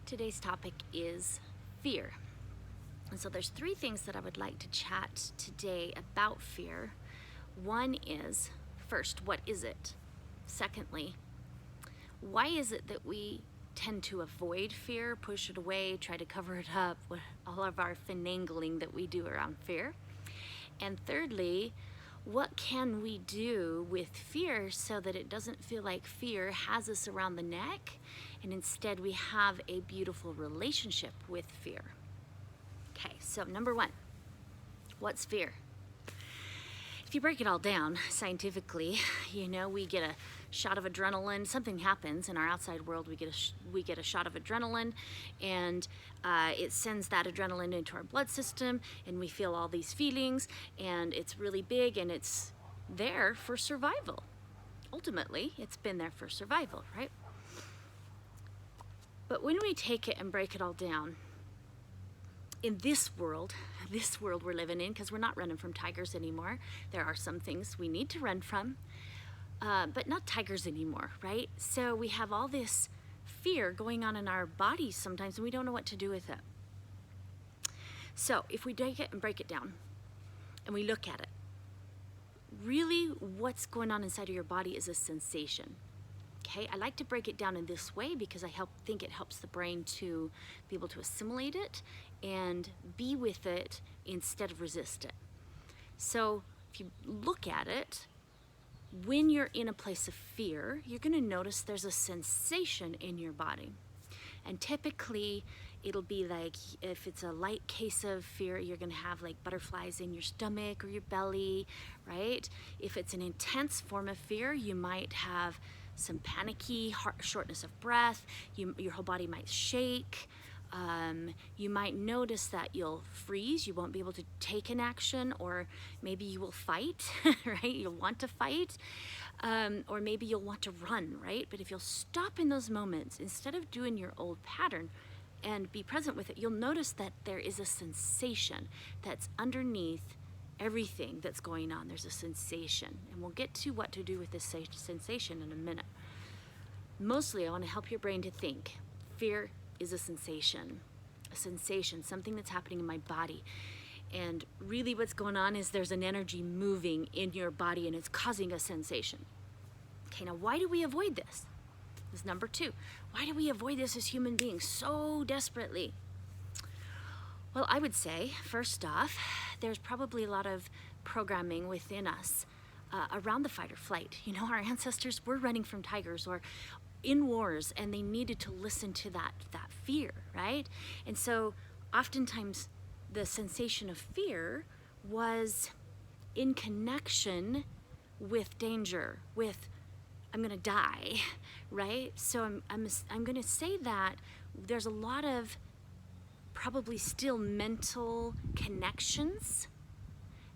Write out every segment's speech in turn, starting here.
Today's topic is fear. And so there's three things that I would like to chat today about fear. One is, first, what is it? Secondly, why is it that we tend to avoid fear, push it away, try to cover it up, with all of our finagling that we do around fear? And thirdly, what can we do with fear so that it doesn't feel like fear has us around the neck, and instead we have a beautiful relationship with fear? Okay, so number one, what's fear? If you break it all down scientifically, we get a shot of adrenaline. Something happens in our outside world. We get a shot of adrenaline, and it sends that adrenaline into our blood system, and we feel all these feelings, and it's really big, and it's there for survival. Ultimately, it's been there for survival, right? But when we take it and break it all down, in this world we're living in, because we're not running from tigers anymore. There are some things we need to run from, but not tigers anymore, right? So we have all this fear going on in our bodies sometimes, and we don't know what to do with it. So if we take it and break it down, and we look at it, really what's going on inside of your body is a sensation. Okay, I like to break it down in this way because I think it helps the brain to be able to assimilate it and be with it instead of resist it. So if you look at it, when you're in a place of fear, you're going to notice there's a sensation in your body. And typically it'll be like, if it's a light case of fear, you're going to have like butterflies in your stomach or your belly, right? If it's an intense form of fear, you might have some panicky, shortness of breath. Your whole body might shake. You might notice that you'll freeze. You won't be able to take an action, or maybe you will fight, right? You'll want to fight, or maybe you'll want to run, right? But if you'll stop in those moments, instead of doing your old pattern and be present with it, you'll notice that there is a sensation that's underneath everything that's going on. There's a sensation, and we'll get to what to do with this sensation in a minute. Mostly, I want to help your brain to think. Fear is a sensation, something that's happening in my body. And really what's going on is there's an energy moving in your body, and it's causing a sensation. Okay, now why do we avoid this? This is number two. Why do we avoid this as human beings so desperately? Well, I would say, first off, there's probably a lot of programming within us around the fight or flight. Our ancestors were running from tigers or in wars, and they needed to listen to that fear, right? And so oftentimes the sensation of fear was in connection with danger, with I'm gonna die, right? So I'm gonna say that there's a lot of probably still mental connections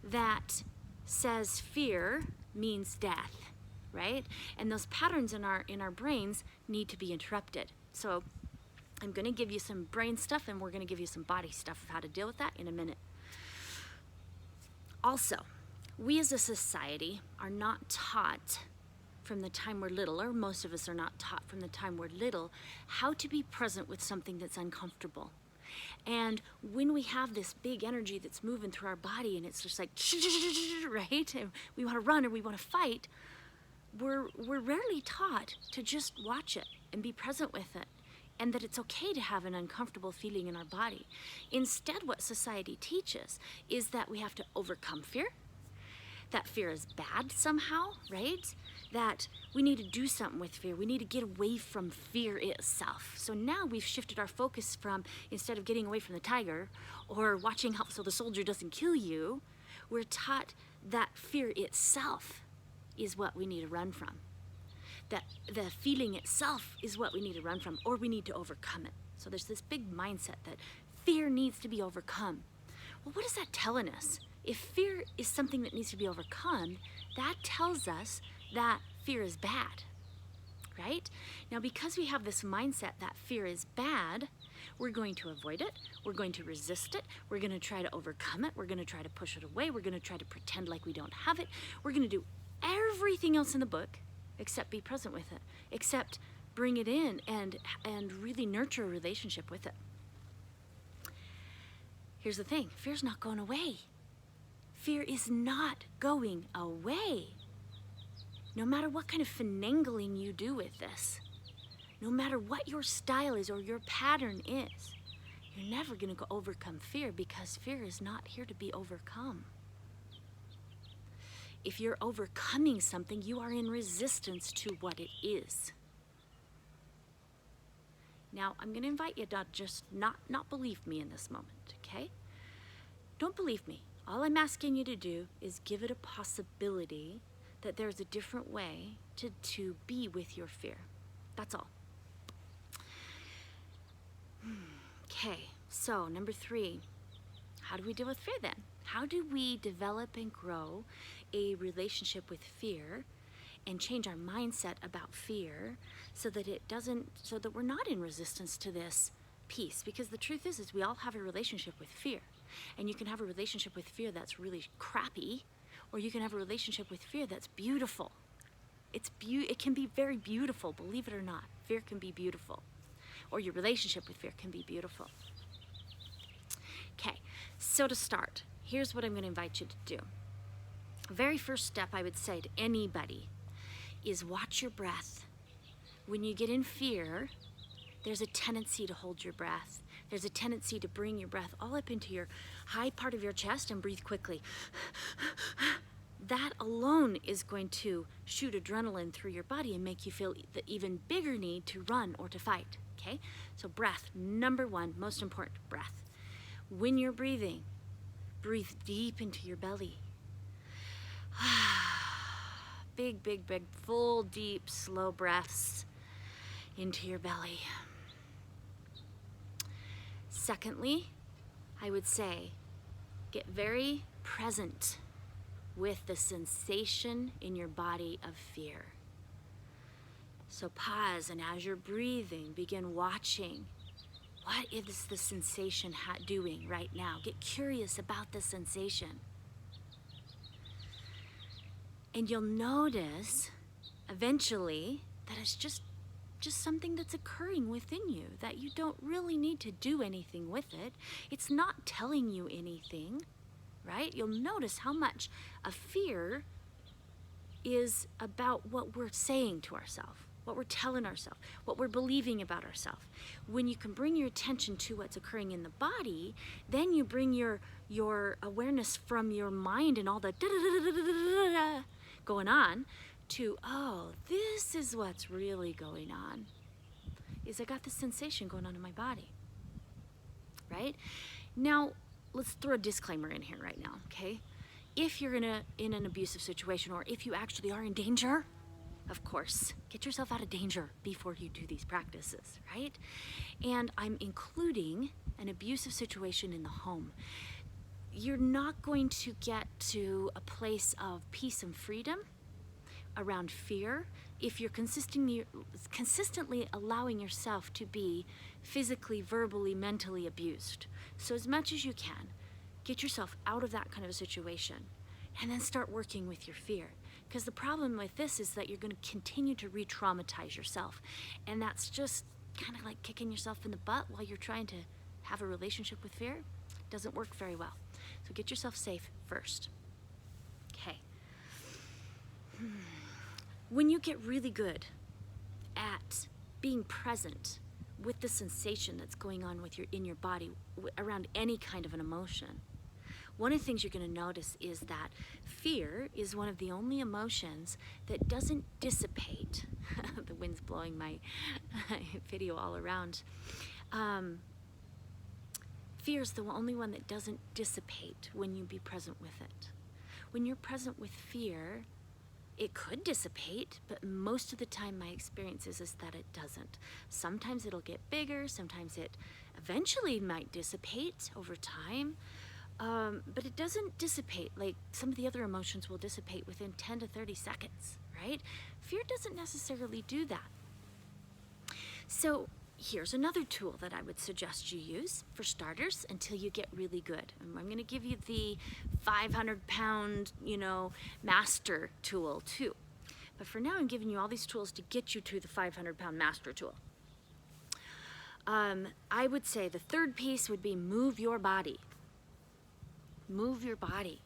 that says fear means death, right? And those patterns in our brains need to be interrupted. So I'm going to give you some brain stuff, and we're going to give you some body stuff of how to deal with that in a minute. Also, we as a society are not taught from the time we're little, or most of us are not taught from the time we're little, how to be present with something that's uncomfortable. And when we have this big energy that's moving through our body, and it's just like, right? And we want to run or we want to fight, we're rarely taught to just watch it and be present with it, and that it's okay to have an uncomfortable feeling in our body. Instead, what society teaches is that we have to overcome fear, that fear is bad somehow, right? That we need to do something with fear. We need to get away from fear itself. So now we've shifted our focus from, instead of getting away from the tiger or watching out so the soldier doesn't kill you, we're taught that fear itself is what we need to run from. That the feeling itself is what we need to run from, or we need to overcome it. So there's this big mindset that fear needs to be overcome. Well, what is that telling us? If fear is something that needs to be overcome, that tells us that fear is bad, right? Now, because we have this mindset that fear is bad, we're going to avoid it, we're going to resist it, we're going to try to overcome it, we're going to try to push it away, we're going to try to pretend like we don't have it, we're going to do everything else in the book except be present with it, except bring it in and really nurture a relationship with it. Here's the thing, fear's not going away. Fear is not going away. No matter what kind of finagling you do with this, no matter what your style is or your pattern is, you're never going to overcome fear, because fear is not here to be overcome. If you're overcoming something, you are in resistance to what it is. Now, I'm going to invite you to just not believe me in this moment, okay? Don't believe me. All I'm asking you to do is give it a possibility that there's a different way to be with your fear. That's all. Okay, so number 3, how do we deal with fear then? How do we develop and grow a relationship with fear and change our mindset about fear so that we're not in resistance to this piece? Because the truth is we all have a relationship with fear. And you can have a relationship with fear that's really crappy, or you can have a relationship with fear that's beautiful. It can be very beautiful, believe it or not. Fear can be beautiful. Or your relationship with fear can be beautiful. Okay, so to start, here's what I'm going to invite you to do. The very first step I would say to anybody is watch your breath. When you get in fear, there's a tendency to hold your breath. There's a tendency to bring your breath all up into your high part of your chest and breathe quickly. That alone is going to shoot adrenaline through your body and make you feel the even bigger need to run or to fight, okay? So breath, number 1, most important, breath. When you're breathing, breathe deep into your belly. Big, big, big, full, deep, slow breaths into your belly. Secondly, I would say, get very present with the sensation in your body of fear. So pause, and as you're breathing, begin watching. What is the sensation doing right now? Get curious about the sensation. And you'll notice eventually that it's just something that's occurring within you, that you don't really need to do anything with it. It's not telling you anything, right? You'll notice how much a fear is about what we're saying to ourselves, what we're telling ourselves, what we're believing about ourselves. When you can bring your attention to what's occurring in the body, then you bring your awareness from your mind and all the da-da-da-da-da-da-da going on to, oh, this is what's really going on, is I got this sensation going on in my body, right? Now, let's throw a disclaimer in here right now, okay? If you're in an abusive situation, or if you actually are in danger, of course, get yourself out of danger before you do these practices, right? And I'm including an abusive situation in the home. You're not going to get to a place of peace and freedom around fear if you're consistently allowing yourself to be physically, verbally, mentally abused. So as much as you can, get yourself out of that kind of a situation and then start working with your fear. Because the problem with this is that you're going to continue to re-traumatize yourself. And that's just kind of like kicking yourself in the butt while you're trying to have a relationship with fear. It doesn't work very well. So get yourself safe first. Okay. When you get really good at being present with the sensation that's going on in your body around any kind of an emotion, one of the things you're going to notice is that fear is one of the only emotions that doesn't dissipate. The wind's blowing my video all around. Fear is the only one that doesn't dissipate when you be present with it. When you're present with fear, it could dissipate, but most of the time my experience is that it doesn't. Sometimes it'll get bigger, sometimes it eventually might dissipate over time, but it doesn't dissipate like some of the other emotions will dissipate within 10 to 30 seconds, right? Fear doesn't necessarily do that. So here's another tool that I would suggest you use for starters until you get really good. And I'm going to give you the 500-pound, master tool too. But for now, I'm giving you all these tools to get you to the 500-pound master tool. I would say the third piece would be move your body. Move your body.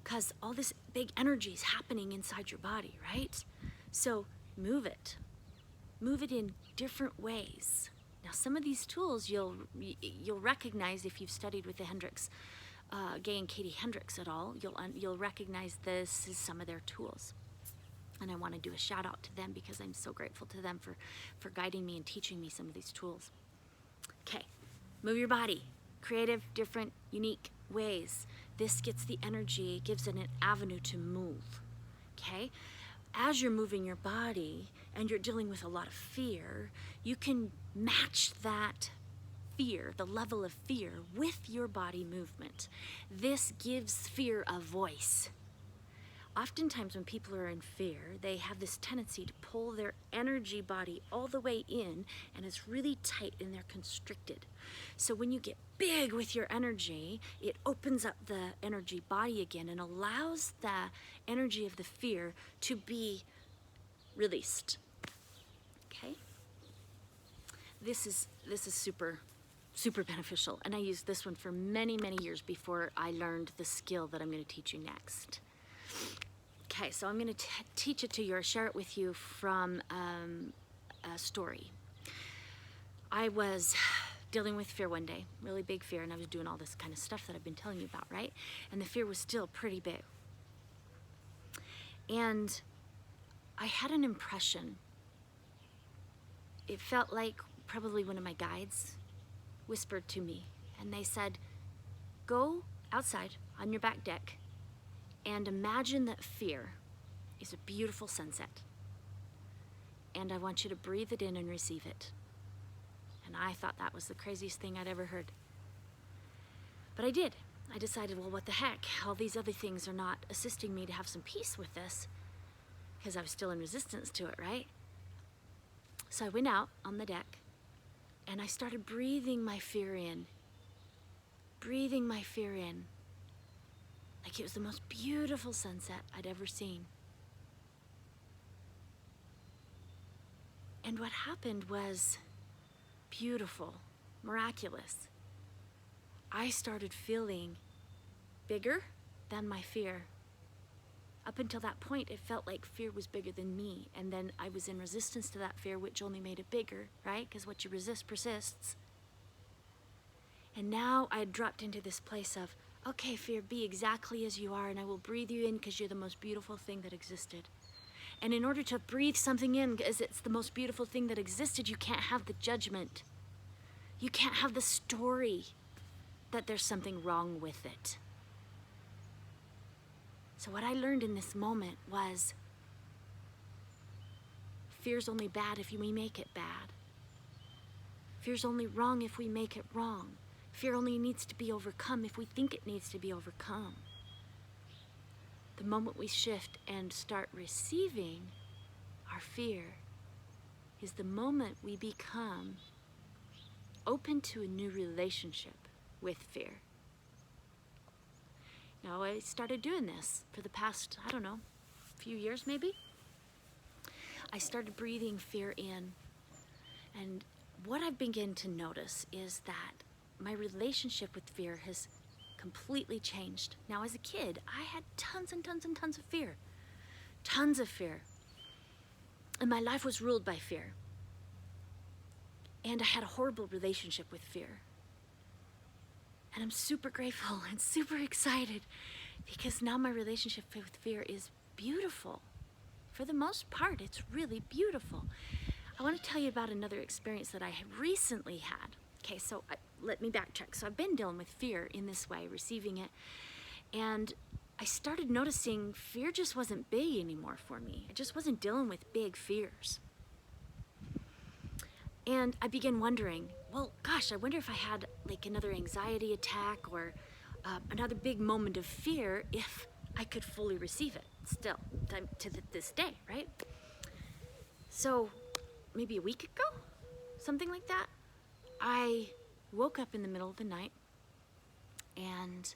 Because all this big energy is happening inside your body, right? So move it. Move it in different ways. Now, some of these tools you'll recognize if you've studied with the Hendricks, Gay and Katie Hendricks at all. You'll recognize this as some of their tools. And I want to do a shout out to them because I'm so grateful to them for guiding me and teaching me some of these tools. Okay, move your body. Creative, different, unique ways. This gets the energy, gives it an avenue to move. Okay? As you're moving your body and you're dealing with a lot of fear, you can match that fear, the level of fear, with your body movement. This gives fear a voice. Oftentimes when people are in fear, they have this tendency to pull their energy body all the way in, and it's really tight and they're constricted. So when you get big with your energy, it opens up the energy body again and allows the energy of the fear to be released. Okay? This is super beneficial, and I used this one for many years before I learned the skill that I'm going to teach you next. Okay, so I'm going to teach it to you or share it with you from a story. I was dealing with fear one day, really big fear, and I was doing all this kind of stuff that I've been telling you about, right? And the fear was still pretty big. And I had an impression. It felt like probably one of my guides whispered to me, and they said, go outside on your back deck and imagine that fear is a beautiful sunset. And I want you to breathe it in and receive it. And I thought that was the craziest thing I'd ever heard. But I did. I decided, well, what the heck? All these other things are not assisting me to have some peace with this, because I was still in resistance to it, right? So I went out on the deck and I started breathing my fear in. Breathing my fear in. Like it was the most beautiful sunset I'd ever seen. And what happened was beautiful, miraculous. I started feeling bigger than my fear. Up until that point, it felt like fear was bigger than me. And then I was in resistance to that fear, which only made it bigger, right? Because what you resist persists. And now I had dropped into this place of, okay, fear, be exactly as you are, and I will breathe you in because you're the most beautiful thing that existed. And in order to breathe something in, because it's the most beautiful thing that existed, you can't have the judgment. You can't have the story that there's something wrong with it. So what I learned in this moment was, fear's only bad if we make it bad. Fear's only wrong if we make it wrong. Fear only needs to be overcome if we think it needs to be overcome. The moment we shift and start receiving our fear is the moment we become open to a new relationship with fear. Now, I started doing this for the past, I don't know, few years maybe. I started breathing fear in, and what I've begun to notice is that my relationship with fear has completely changed. Now, as a kid, I had tons and tons and tons of fear. Tons of fear. And my life was ruled by fear. And I had a horrible relationship with fear. And I'm super grateful and super excited because now my relationship with fear is beautiful. For the most part, it's really beautiful. I want to tell you about another experience that I have recently had. Okay, so let me backtrack. So I've been dealing with fear in this way, receiving it. And I started noticing fear just wasn't big anymore for me. I just wasn't dealing with big fears. And I began wondering, well, gosh, I wonder if I had like another anxiety attack or another big moment of fear if I could fully receive it still to this day, right? So maybe a week ago, something like that, I woke up in the middle of the night and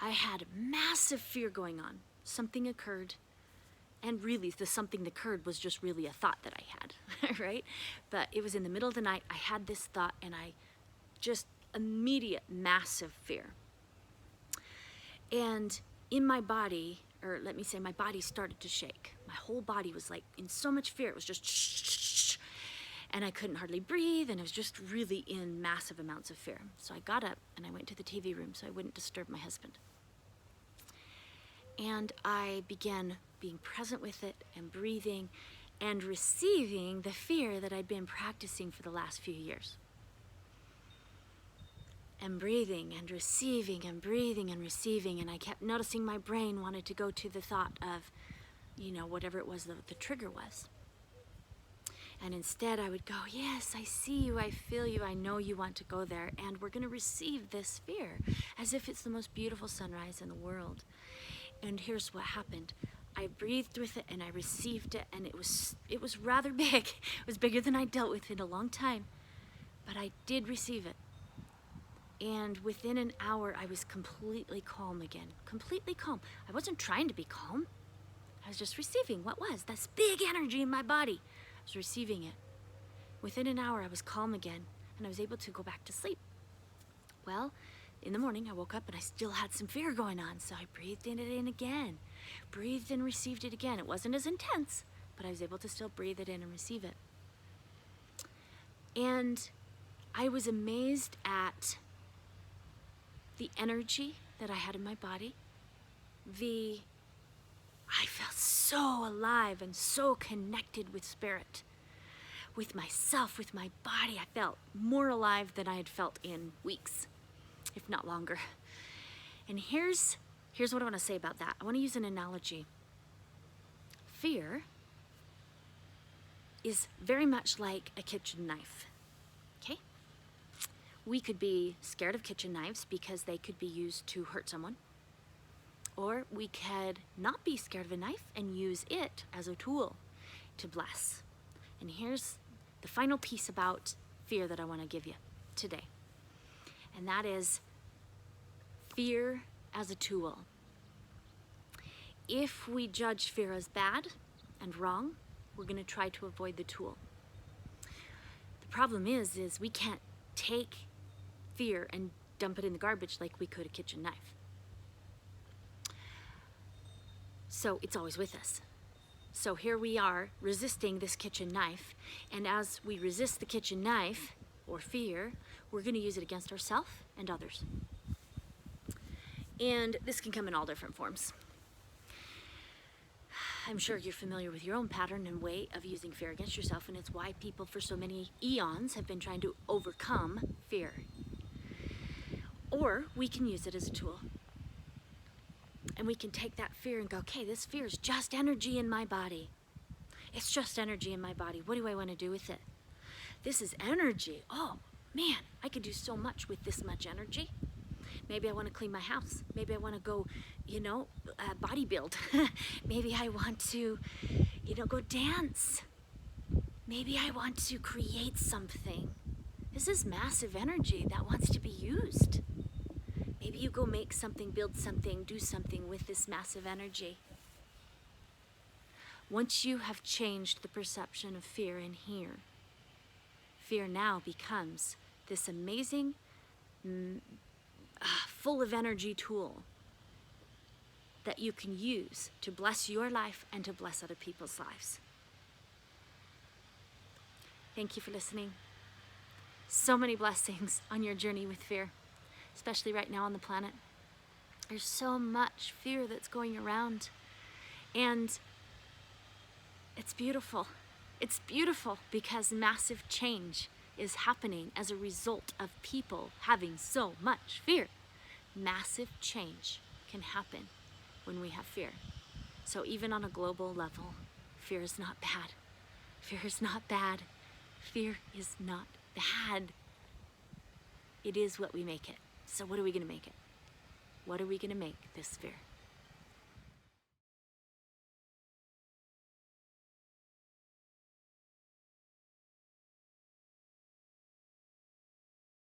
I had massive fear going on. Something occurred And really, the something that occurred was just really a thought that I had, right? But it was in the middle of the night, I had this thought, and I just immediate massive fear. And in my body, or let me say my body started to shake. My whole body was like in so much fear. It was just shh, and I couldn't hardly breathe, and I was just really in massive amounts of fear. So I got up and I went to the TV room so I wouldn't disturb my husband. And I began being present with it and breathing and receiving the fear that I'd been practicing for the last few years. And breathing and receiving and breathing and receiving, and I kept noticing my brain wanted to go to the thought of, whatever it was that the trigger was. And instead I would go, yes, I see you, I feel you, I know you want to go there, and we're going to receive this fear as if it's the most beautiful sunrise in the world. And here's what happened. I breathed with it and I received it, and it was rather big. It was bigger than I dealt with in a long time, but I did receive it. And within an hour, I was completely calm again. Completely calm. I wasn't trying to be calm. I was just receiving what was this big energy in my body. I was receiving it. Within an hour, I was calm again, and I was able to go back to sleep. Well, in the morning, I woke up and I still had some fear going on, so I breathed it in again. Breathed and received it again. It wasn't as intense, but I was able to still breathe it in and receive it. And I was amazed at the energy that I had in my body. I felt so alive and so connected with spirit, with myself, with my body. I felt more alive than I had felt in weeks, if not longer. And here's what I want to say about that. I want to use an analogy. Fear is very much like a kitchen knife, okay? We could be scared of kitchen knives because they could be used to hurt someone. Or we could not be scared of a knife and use it as a tool to bless. And here's the final piece about fear that I want to give you today. And that is fear as a tool. If we judge fear as bad and wrong, we're going to try to avoid the tool. The problem is we can't take fear and dump it in the garbage like we could a kitchen knife. So it's always with us. So here we are resisting this kitchen knife, and as we resist the kitchen knife, or fear, we're going to use it against ourselves and others. And this can come in all different forms. I'm sure you're familiar with your own pattern and way of using fear against yourself, and it's why people for so many eons have been trying to overcome fear. Or we can use it as a tool. And we can take that fear and go, okay, this fear is just energy in my body. It's just energy in my body. What do I want to do with it? This is energy. Oh, man, I could do so much with this much energy. Maybe I want to clean my house. Maybe I want to go, bodybuild. Maybe I want to, go dance. Maybe I want to create something. This is massive energy that wants to be used. Maybe you go make something, build something, do something with this massive energy. Once you have changed the perception of fear in here, fear now becomes this amazing, full of energy tool that you can use to bless your life and to bless other people's lives. Thank you for listening. So many blessings on your journey with fear, especially right now on the planet. There's so much fear that's going around, and it's beautiful. It's beautiful because massive change is happening as a result of people having so much fear. Massive change can happen when we have fear. So even on a global level, fear is not bad. Fear is not bad. Fear is not bad. It is what we make it. So what are we going to make it? What are we going to make this fear?